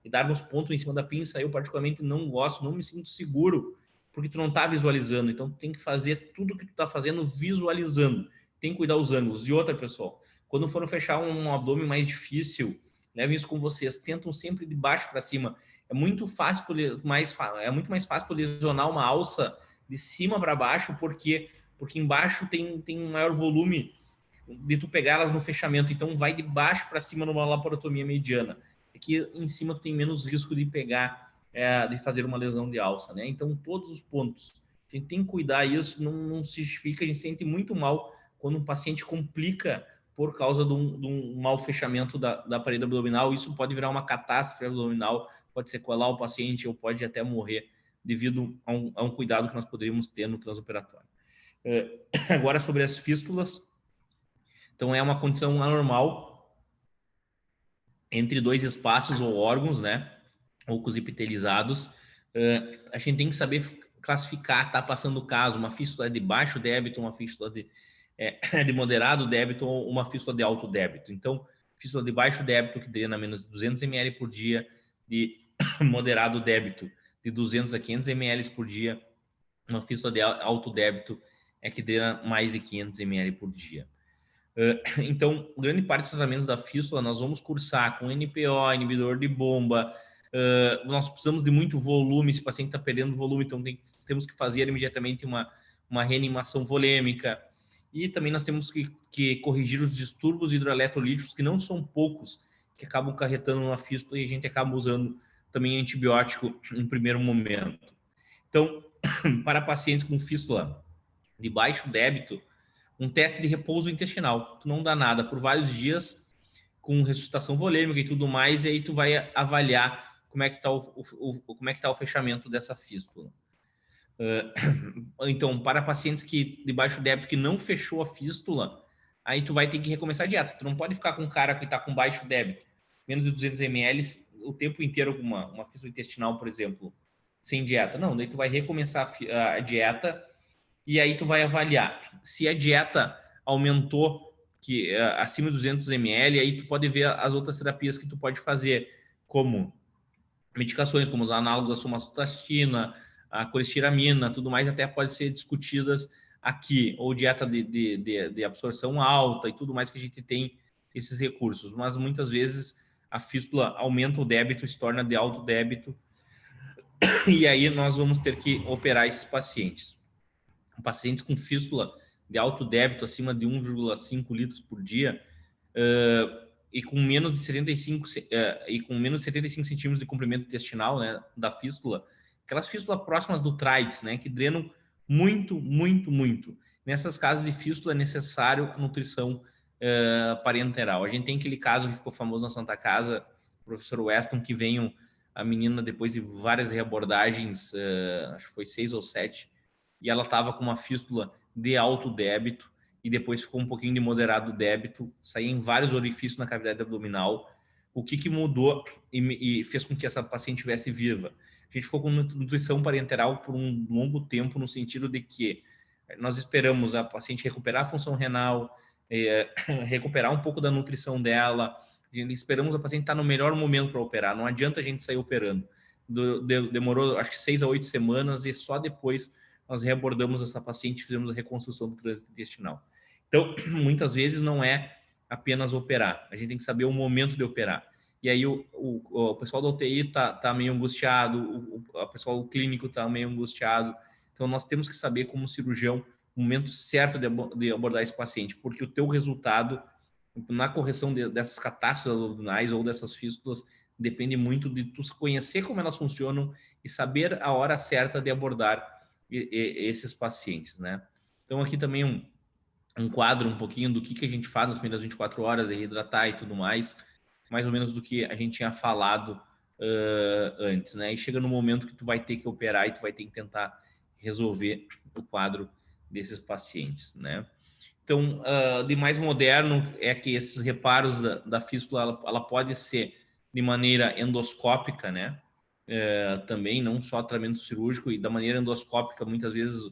darmos ponto em cima da pinça, eu particularmente não gosto, não me sinto seguro, porque tu não está visualizando, então tu tem que fazer tudo que tu está fazendo visualizando, tem que cuidar os ângulos. E outra, pessoal, quando for fechar um abdômen mais difícil, levem isso com vocês, tentam sempre de baixo para cima, é muito mais fácil tu lesionar uma alça de cima para baixo, porque embaixo tem um maior volume de tu pegar elas no fechamento, então vai de baixo para cima numa laparotomia mediana. Aqui em cima tu tem menos risco de pegar, de fazer uma lesão de alça, né? Então todos os pontos, a gente tem que cuidar isso, não se justifica, a gente sente muito mal quando um paciente complica por causa de um mau fechamento da parede abdominal, isso pode virar uma catástrofe abdominal, pode sequelar o paciente ou pode até morrer devido a um cuidado que nós poderíamos ter no transoperatório. Agora sobre as fístulas. Então, é uma condição anormal entre dois espaços ou órgãos, né? Ocos epitelizados. A gente tem que saber classificar, tá passando o caso, uma fístula de baixo débito, uma fístula de moderado débito ou uma fístula de alto débito. Então, fístula de baixo débito, que drena menos de 200 ml por dia, de moderado débito, de 200 a 500 ml por dia, uma fístula de alto débito é que drena mais de 500 ml por dia. Então, grande parte dos tratamentos da fístula nós vamos cursar com NPO, inibidor de bomba. Nós precisamos de muito volume, esse paciente está perdendo volume, então temos que fazer imediatamente uma reanimação volêmica. E também nós temos que corrigir os distúrbios hidroeletrolíticos, que não são poucos, que acabam acarretando uma fístula e a gente acaba usando também antibiótico em primeiro momento. Então, para pacientes com fístula de baixo débito, um teste de repouso intestinal. Tu não dá nada por vários dias, com ressuscitação volêmica e tudo mais, e aí tu vai avaliar como é que está o fechamento dessa fístula. Então, para pacientes de baixo débito que não fechou a fístula, aí tu vai ter que recomeçar a dieta. Tu não pode ficar com um cara que está com baixo débito, menos de 200 ml, o tempo inteiro com uma fístula intestinal, por exemplo, sem dieta. Não, daí tu vai recomeçar a dieta e aí tu vai avaliar se a dieta aumentou acima de 200 ml, aí tu pode ver as outras terapias que tu pode fazer, como medicações, como os análogos da somatostatina, a colestiramina, tudo mais, até pode ser discutidas aqui, ou dieta de absorção alta e tudo mais, que a gente tem esses recursos, mas muitas vezes a fístula aumenta o débito, se torna de alto débito, e aí nós vamos ter que operar esses pacientes. Pacientes com fístula de alto débito, acima de 1,5 litros por dia, e com menos de 75 centímetros de comprimento intestinal, né, da fístula, aquelas fístulas próximas do Trites, né, que drenam muito, muito, muito. Nessas casos de fístula é necessário nutrição parenteral. A gente tem aquele caso que ficou famoso na Santa Casa, o professor Weston, que veio a menina depois de várias reabordagens, acho que foi 6 ou 7, e ela estava com uma fístula de alto débito e depois ficou um pouquinho de moderado débito, saía em vários orifícios na cavidade abdominal. O que mudou e fez com que essa paciente estivesse viva? A gente ficou com nutrição parenteral por um longo tempo, no sentido de que nós esperamos a paciente recuperar a função renal, recuperar um pouco da nutrição dela, esperamos a paciente estar no melhor momento para operar, não adianta a gente sair operando. Demorou acho que 6 a 8 semanas e só depois nós reabordamos essa paciente e fizemos a reconstrução do trânsito intestinal. Então, muitas vezes não é apenas operar, a gente tem que saber o momento de operar. E aí o pessoal da UTI tá meio angustiado, o pessoal clínico está meio angustiado. Então, nós temos que saber, como cirurgião, o momento certo de abordar esse paciente, porque o teu resultado na correção dessas catástrofes abdominais ou dessas fístulas depende muito de tu conhecer como elas funcionam e saber a hora certa de abordar esses pacientes, né? Então, aqui também um quadro um pouquinho do que a gente faz nas primeiras 24 horas, de reidratar e tudo mais ou menos do que a gente tinha falado antes, né? E chega no momento que tu vai ter que operar e tu vai ter que tentar resolver o quadro desses pacientes, né? Então, de mais moderno é que esses reparos da fístula, ela pode ser de maneira endoscópica, né? também, não só tratamento cirúrgico, e da maneira endoscópica, muitas vezes,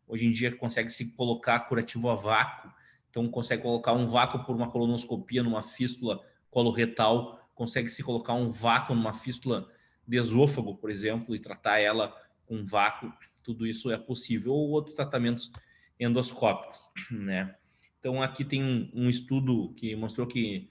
hoje em dia, consegue se colocar curativo a vácuo, então consegue colocar um vácuo por uma colonoscopia numa fístula coloretal, consegue se colocar um vácuo numa fístula de esôfago, por exemplo, e tratar ela com vácuo, tudo isso é possível, ou outros tratamentos endoscópicos, né? Então, aqui tem um estudo que mostrou que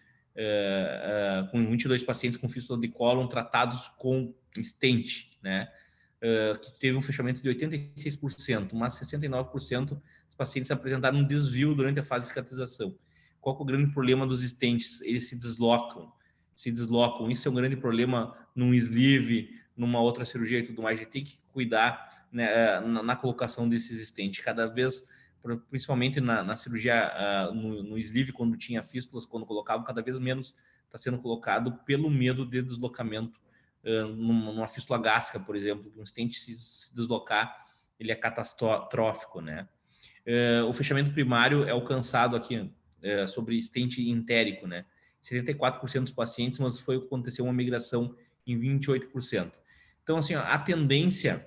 com 22 pacientes com fístula de cólon tratados com stent, né? Que teve um fechamento de 86%, mas 69% dos pacientes apresentaram um desvio durante a fase de cicatrização. Qual é o grande problema dos stents? Eles se deslocam. Isso é um grande problema num sleeve, numa outra cirurgia e tudo mais. A gente tem que cuidar, né, na colocação desses stents. Cada vez, principalmente na cirurgia, no sleeve, quando tinha fístulas, quando colocavam, cada vez menos está sendo colocado pelo medo de deslocamento. Numa fístula gástrica, por exemplo, um stent se deslocar, ele é catastrófico, né? O fechamento primário é alcançado aqui sobre stent entérico, né? 74% dos pacientes, mas aconteceu uma migração em 28%. Então, assim, a tendência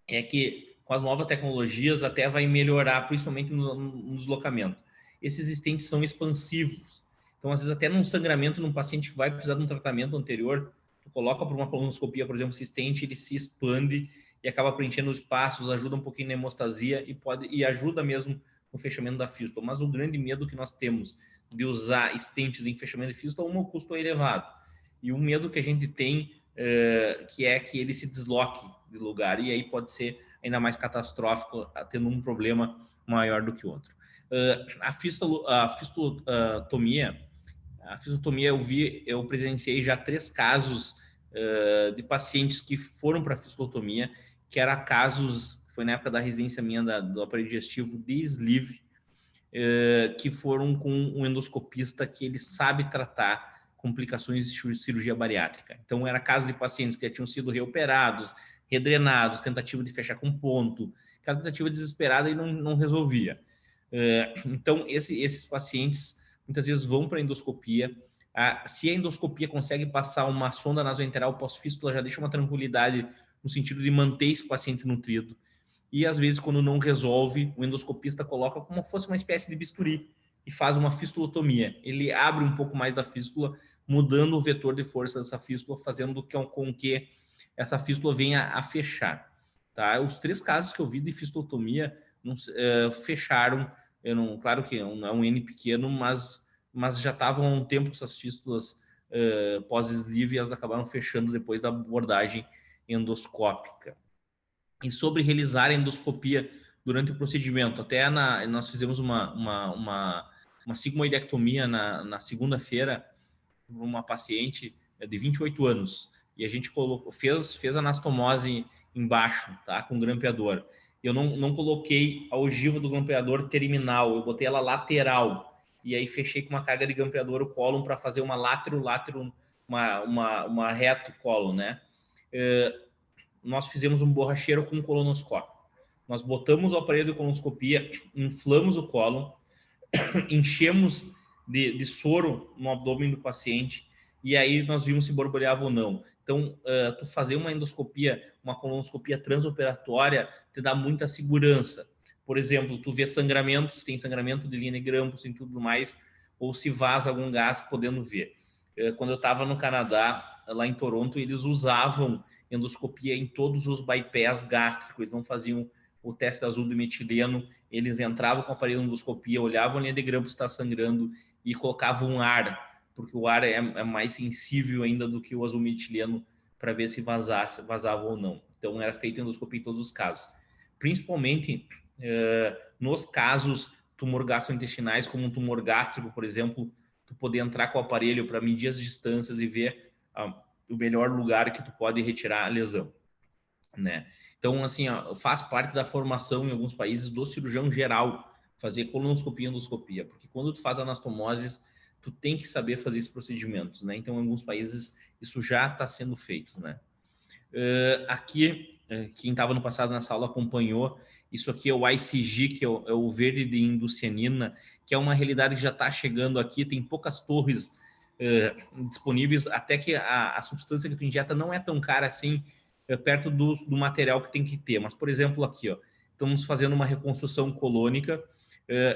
é que com as novas tecnologias até vai melhorar, principalmente no deslocamento. Esses stents são expansivos. Então, às vezes, até num sangramento num paciente que vai precisar de um tratamento anterior, tu coloca por uma colonoscopia, por exemplo, esse stent, ele se expande e acaba preenchendo os espaços, ajuda um pouquinho na hemostasia e ajuda mesmo no fechamento da fístula. Mas o grande medo que nós temos de usar stents em fechamento de fístula, o custo é elevado. E o medo que a gente tem, que é que ele se desloque de lugar, e aí pode ser ainda mais catastrófico, tendo um problema maior do que o outro. A fistulotomia, eu presenciei já 3 casos de pacientes que foram para a fistulotomia, que eram casos, foi na época da residência minha do aparelho digestivo de sleeve, que foram com um endoscopista que ele sabe tratar complicações de cirurgia bariátrica. Então, era caso de pacientes que já tinham sido reoperados, redrenados, tentativa de fechar com ponto, aquela tentativa desesperada e não resolvia. Então, esses pacientes muitas vezes vão para a endoscopia. Se a endoscopia consegue passar uma sonda nasoenteral pós-fístula, já deixa uma tranquilidade no sentido de manter esse paciente nutrido. E, às vezes, quando não resolve, o endoscopista coloca como se fosse uma espécie de bisturi e faz uma fistulotomia. Ele abre um pouco mais da fístula, mudando o vetor de força dessa fístula, fazendo com que essa fístula venha a fechar. Tá? Os 3 casos que eu vi de fistulotomia fecharam. Claro que não é um N pequeno, mas já estavam há um tempo essas fístulas pós-sleeve, e elas acabaram fechando depois da abordagem endoscópica. E sobre realizar a endoscopia durante o procedimento, até nós fizemos uma sigmoidectomia na segunda-feira, uma paciente de 28 anos, e a gente fez anastomose embaixo, tá, com grampeador. Eu não coloquei a ogiva do grampeador terminal, eu botei ela lateral, e aí fechei com uma carga de grampeador o cólon para fazer uma uma reto cólon, né? Nós fizemos um borracheiro com colonoscópio. Nós botamos o aparelho de colonoscopia, inflamos o cólon, enchemos de soro no abdômen do paciente, e aí nós vimos se borbulhava ou não. Então, tu fazer uma endoscopia, uma colonoscopia transoperatória, te dá muita segurança. Por exemplo, tu vê sangramento, se tem sangramento de linha de Grampus e tudo mais, ou se vaza algum gás, podendo ver. Quando eu estava no Canadá, lá em Toronto, eles usavam endoscopia em todos os bypass gástricos, eles não faziam o teste azul do metileno, eles entravam com o aparelho de endoscopia, olhavam a linha de Grampus está sangrando e colocavam ar, porque o ar é mais sensível ainda do que o azul metileno para ver se vazava ou não. Então, era feita endoscopia em todos os casos. Principalmente nos casos tumor gastrointestinais, como um tumor gástrico, por exemplo, tu poder entrar com o aparelho para medir as distâncias e ver o melhor lugar que tu pode retirar a lesão, né? Então, assim, faz parte da formação em alguns países do cirurgião geral fazer colonoscopia e endoscopia, porque quando tu faz anastomoses, tu tem que saber fazer esses procedimentos, né? Então, em alguns países isso já está sendo feito, né? Aqui, quem estava no passado nessa aula acompanhou, isso aqui é o ICG, que é o verde de indocianina, que é uma realidade que já está chegando aqui, tem poucas torres disponíveis, até que a substância que tu injeta não é tão cara assim, perto do material que tem que ter. Mas, por exemplo, aqui, ó, estamos fazendo uma reconstrução colônica,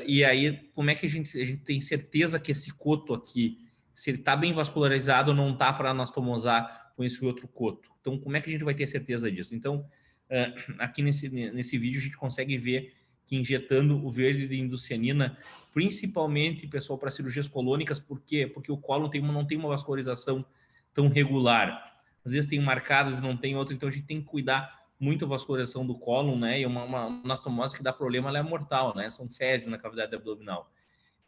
e aí como é que a gente tem certeza que esse coto aqui, se ele está bem vascularizado, não está para anastomosar com esse outro coto? Então, como é que a gente vai ter certeza disso? Então, aqui nesse vídeo a gente consegue ver que injetando o verde de indocianina, principalmente, pessoal, para cirurgias colônicas, por quê? Porque o cólon não tem uma vascularização tão regular. Às vezes tem marcadas e não tem outra, então a gente tem que cuidar muito a vascularização do cólon, né? E uma anastomose que dá problema, ela é mortal, né? São fezes na cavidade abdominal.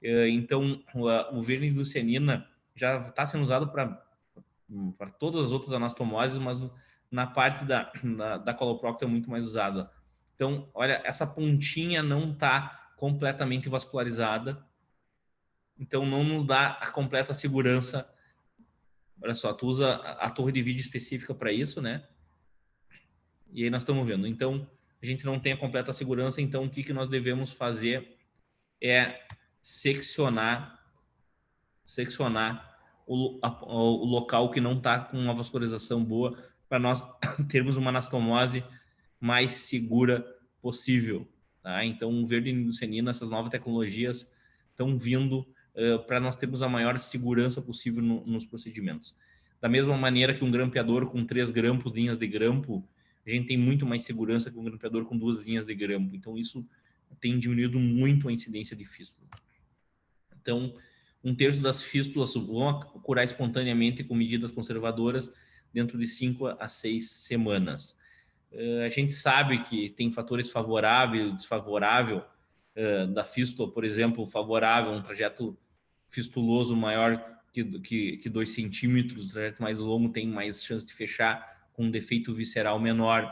Então, o verde de indocianina já está sendo usado para todas as outras anastomoses, mas na parte da coloprocto é muito mais usada. Então, olha, essa pontinha não está completamente vascularizada, então não nos dá a completa segurança. Olha só, tu usa a torre de vídeo específica para isso, né? E aí nós estamos vendo. Então, a gente não tem a completa segurança, então o que nós devemos fazer é seccionar o local que não está com uma vascularização boa, para nós termos uma anastomose mais segura possível. Tá? Então, o verde indocianina, essas novas tecnologias estão vindo para nós termos a maior segurança possível nos procedimentos. Da mesma maneira que um grampeador com 3 grampos, linhas de grampo, a gente tem muito mais segurança que um grampeador com 2 linhas de grampo. Então, isso tem diminuído muito a incidência de fístula. Então, 1/3 das fístulas vão curar espontaneamente com medidas conservadoras dentro de 5 a 6 semanas. A gente sabe que tem fatores favorável e desfavorável da fístula, por exemplo, favorável, um trajeto fistuloso maior que 2 centímetros, o trajeto mais longo tem mais chance de fechar com um defeito visceral menor.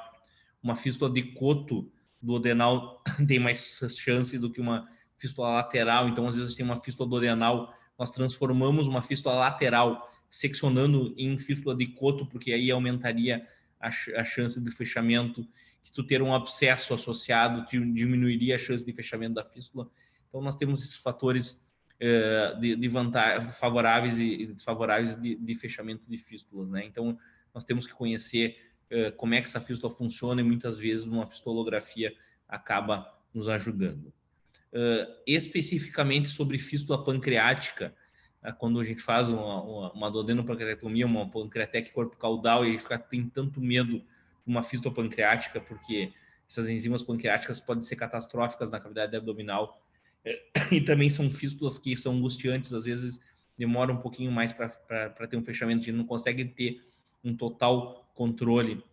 Uma fístula de coto duodenal tem mais chance do que uma fístula lateral, então às vezes tem uma fístula duodenal, nós transformamos uma fístula lateral seccionando em fístula de coto, porque aí aumentaria a chance de fechamento, que tu ter um abscesso associado diminuiria a chance de fechamento da fístula. Então nós temos esses fatores de vantagem favoráveis e desfavoráveis de fechamento de fístulas, né? Então nós temos que conhecer como é que essa fístula funciona, e muitas vezes uma fistulografia acaba nos ajudando. Especificamente sobre fístula pancreática, quando a gente faz uma duodenopancreatomia, uma pancreatec corpo caudal, e a gente tem tanto medo de uma fístula pancreática, porque essas enzimas pancreáticas podem ser catastróficas na cavidade abdominal, e também são fístulas que são angustiantes, às vezes demora um pouquinho mais para ter um fechamento, a gente não consegue ter um total controle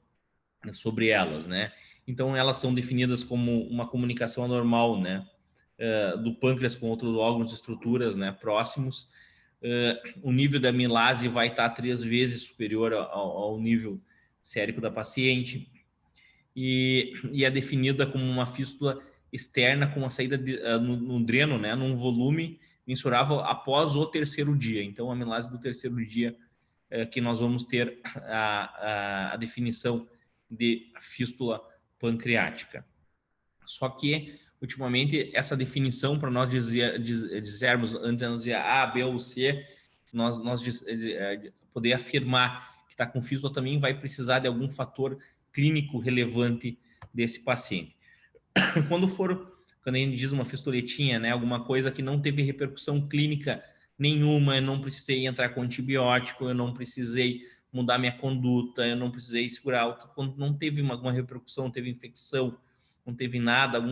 sobre elas, né? Então elas são definidas como uma comunicação anormal, né? Do pâncreas com outros órgãos e estruturas, né, próximos. O nível da amilase vai estar 3 vezes superior ao nível sérico da paciente, e é definida como uma fístula externa com a saída no dreno, né, num volume mensurável após o 3º dia. Então, a amilase do 3º dia que nós vamos ter a definição de fístula pancreática. Só que ultimamente, essa definição, para nós dizermos, antes nós dizia A, B ou C, nós poder afirmar que está com fístula também vai precisar de algum fator clínico relevante desse paciente. Quando a gente diz uma fistuletinha, né, alguma coisa que não teve repercussão clínica nenhuma, eu não precisei entrar com antibiótico, eu não precisei mudar minha conduta, eu não precisei segurar, quando não teve alguma repercussão, não teve infecção, não teve nada,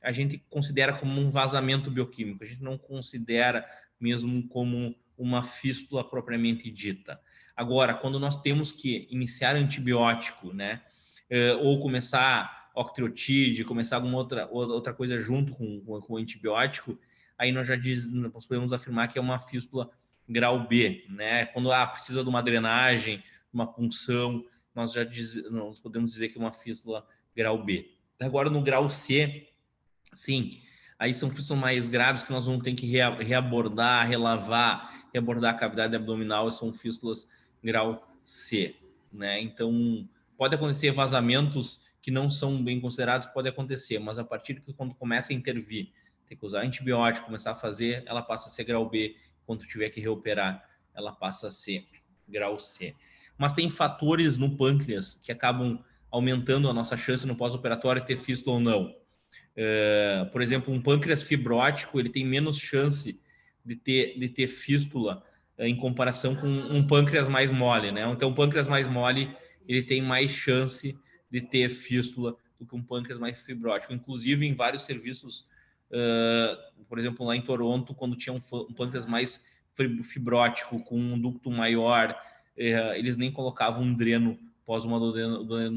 a gente considera como um vazamento bioquímico, a gente não considera mesmo como uma fístula propriamente dita. Agora, quando nós temos que iniciar antibiótico, né, ou começar octreotide, começar alguma outra coisa junto com o antibiótico, aí nós podemos afirmar que é uma fístula grau B, né? Quando precisa de uma drenagem, uma punção, nós podemos dizer que é uma fístula grau B. Agora, no grau C, sim, aí são fístulas mais graves que nós vamos ter que reabordar, relavar, reabordar a cavidade abdominal, são fístulas grau C, né? Então, pode acontecer vazamentos que não são bem considerados, pode acontecer, mas a partir de quando começa a intervir, tem que usar antibiótico, começar a fazer, ela passa a ser grau B, quando tiver que reoperar, ela passa a ser grau C. mas tem fatores no pâncreas que acabam aumentando a nossa chance no pós-operatório de ter fístula ou não. Por exemplo, um pâncreas fibrótico, ele tem menos chance de ter fístula em comparação com um pâncreas mais mole, né? Então, o pâncreas mais mole, ele tem mais chance de ter fístula do que um pâncreas mais fibrótico. Inclusive, em vários serviços, por exemplo, lá em Toronto, quando tinha um pâncreas mais fibrótico, com um ducto maior, eles nem colocavam um dreno pós uma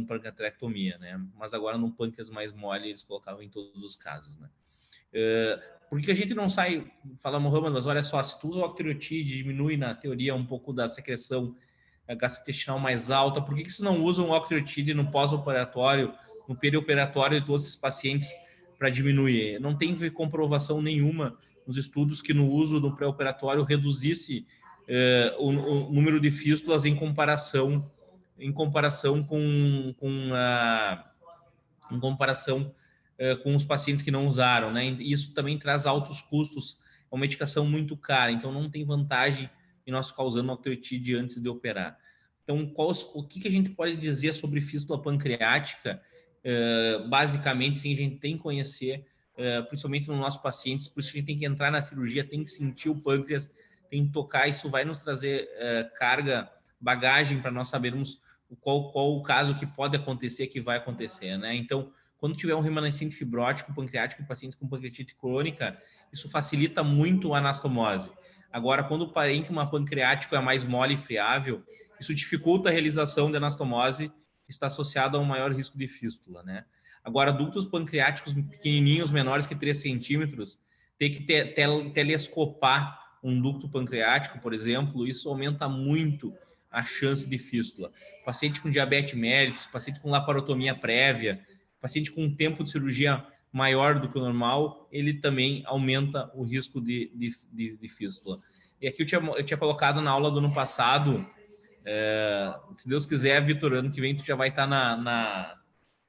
pancreatectomia, né? Mas agora no pâncreas mais mole eles colocavam em todos os casos, né? Por que a gente não sai, fala, Mohamed, mas olha só, se tu usa o octreotide, diminui na teoria um pouco da secreção gastrointestinal mais alta, por que você não usa o octreotide no pós-operatório, no perioperatório de todos esses pacientes para diminuir? Não tem comprovação nenhuma nos estudos que no uso do pré-operatório reduzisse o número de fístulas em comparação com os pacientes que não usaram, né? Isso também traz altos custos, é uma medicação muito cara, então não tem vantagem em nós ficar usando octreotide antes de operar. Então, o que a gente pode dizer sobre fístula pancreática? Basicamente, sim, a gente tem que conhecer, principalmente nos nossos pacientes, por isso a gente tem que entrar na cirurgia, tem que sentir o pâncreas, tem que tocar, isso vai nos trazer bagagem para nós sabermos qual o caso que pode acontecer, que vai acontecer, né? Então, quando tiver um remanescente fibrótico pancreático em pacientes com pancreatite crônica, isso facilita muito a anastomose. Agora, quando o parênquima pancreático é mais mole e friável, isso dificulta a realização da anastomose, que está associado a um maior risco de fístula, né? Agora, ductos pancreáticos pequenininhos, menores que 3 centímetros, tem que telescopar um ducto pancreático, por exemplo, isso aumenta muito a chance de fístula. Paciente com diabetes mellitus, paciente com laparotomia prévia, paciente com um tempo de cirurgia maior do que o normal, ele também aumenta o risco de fístula. E aqui eu tinha colocado na aula do ano passado, se Deus quiser, Vitor, ano que vem tu já vai estar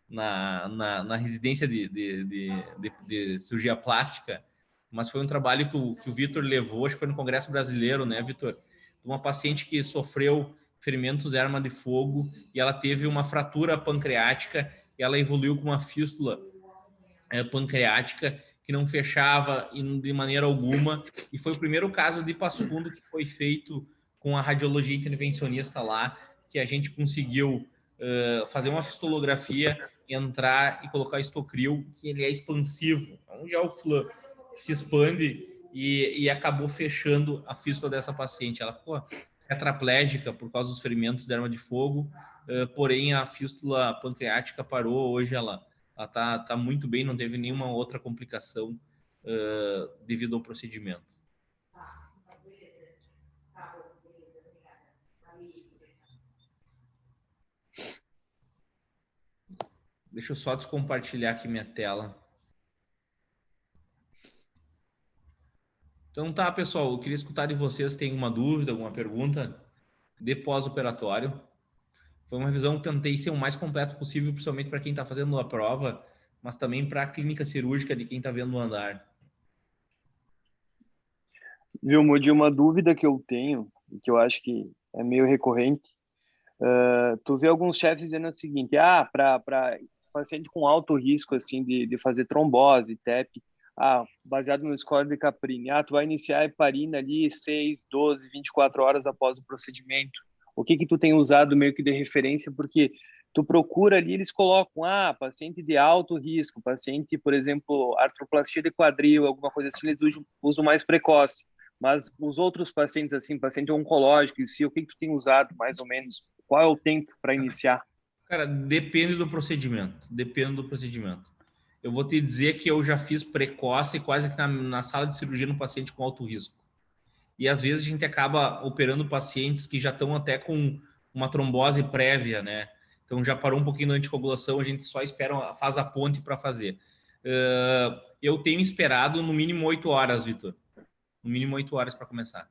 na residência de cirurgia plástica, mas foi um trabalho que o Vitor levou, acho que foi no Congresso Brasileiro, né, Vitor? Uma paciente que sofreu ferimentos de arma de fogo e ela teve uma fratura pancreática e ela evoluiu com uma fístula pancreática que não fechava de maneira alguma, e foi o primeiro caso de Passo Fundo que foi feito com a radiologia intervencionista lá, que a gente conseguiu fazer uma fistulografia, entrar e colocar estocril, que ele é expansivo, onde é o FLAN, que se expande e acabou fechando a fístula dessa paciente. Ela ficou tetraplégica por causa dos ferimentos de arma de fogo, porém a fístula pancreática parou, hoje ela tá muito bem, não teve nenhuma outra complicação devido ao procedimento. Deixa eu só descompartilhar aqui minha tela. Então tá, pessoal, eu queria escutar de vocês, tem alguma dúvida, alguma pergunta de pós-operatório. Foi uma revisão que tentei ser o mais completo possível, principalmente para quem está fazendo a prova, mas também para a clínica cirúrgica de quem está vendo o andar. Viu, Moody, uma dúvida que eu tenho, que eu acho que é meio recorrente, tu vê alguns chefes dizendo o seguinte, para paciente com alto risco assim de fazer trombose, TEP, baseado no score de Caprini, tu vai iniciar a heparina ali 6, 12, 24 horas após o procedimento. O que tu tem usado meio que de referência? Porque tu procura ali, eles colocam, paciente de alto risco, paciente, por exemplo, artroplastia de quadril, alguma coisa assim, eles usam mais precoce. Mas os outros pacientes, assim, paciente oncológico em si, o que tu tem usado, mais ou menos? Qual é o tempo para iniciar? Cara, depende do procedimento. Eu vou te dizer que eu já fiz precoce quase que na sala de cirurgia no paciente com alto risco. E às vezes a gente acaba operando pacientes que já estão até com uma trombose prévia, né? Então já parou um pouquinho da anticoagulação, a gente só espera, faz a ponte para fazer. Eu tenho esperado no mínimo 8 horas, Vitor. No mínimo 8 horas para começar.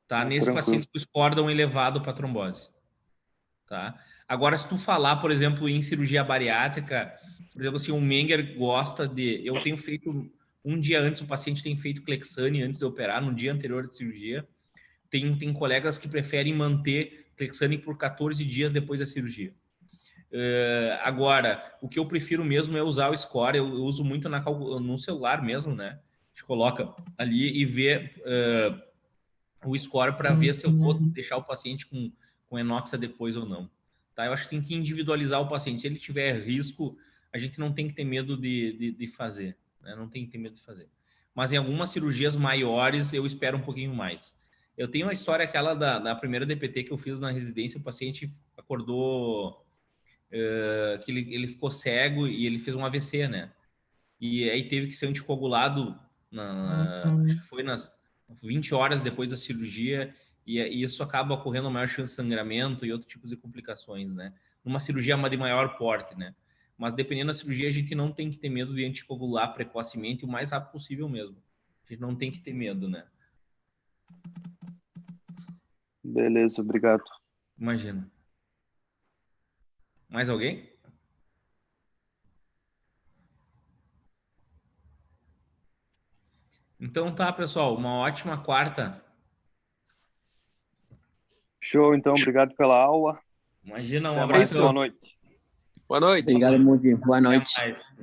Tá? Nesse paciente com scordon elevado para trombose. Tá? Agora, se tu falar, por exemplo, em cirurgia bariátrica, por exemplo, assim, o Menger gosta de... Eu tenho feito... Um dia antes, o paciente tem feito Clexane antes de operar, no dia anterior de cirurgia. Tem colegas que preferem manter Clexane por 14 dias depois da cirurgia. Agora, o que eu prefiro mesmo é usar o score. Eu uso muito no celular mesmo, né? A gente coloca ali e vê o score para ver se eu vou deixar o paciente com enoxa depois ou não. Tá? Eu acho que tem que individualizar o paciente. Se ele tiver risco, a gente não tem que ter medo de fazer, né? Não tem que ter medo de fazer. Mas em algumas cirurgias maiores, eu espero um pouquinho mais. Eu tenho uma história, aquela da primeira DPT que eu fiz na residência, o paciente acordou, que ele ficou cego e ele fez um AVC, né? E aí teve que ser anticoagulado, foi nas 20 horas depois da cirurgia, e isso acaba ocorrendo maior chance de sangramento e outros tipos de complicações, né? Numa cirurgia de maior porte, né? Mas dependendo da cirurgia, a gente não tem que ter medo de anticoagular precocemente, o mais rápido possível mesmo. A gente não tem que ter medo, né? Beleza, obrigado. Imagina. Mais alguém? Então tá, pessoal. Uma ótima quarta. Show, então. Obrigado pela aula. Imagina, um Até mais. abraço. Boa noite. Boa noite. Obrigado, Moody. Boa noite. Até mais.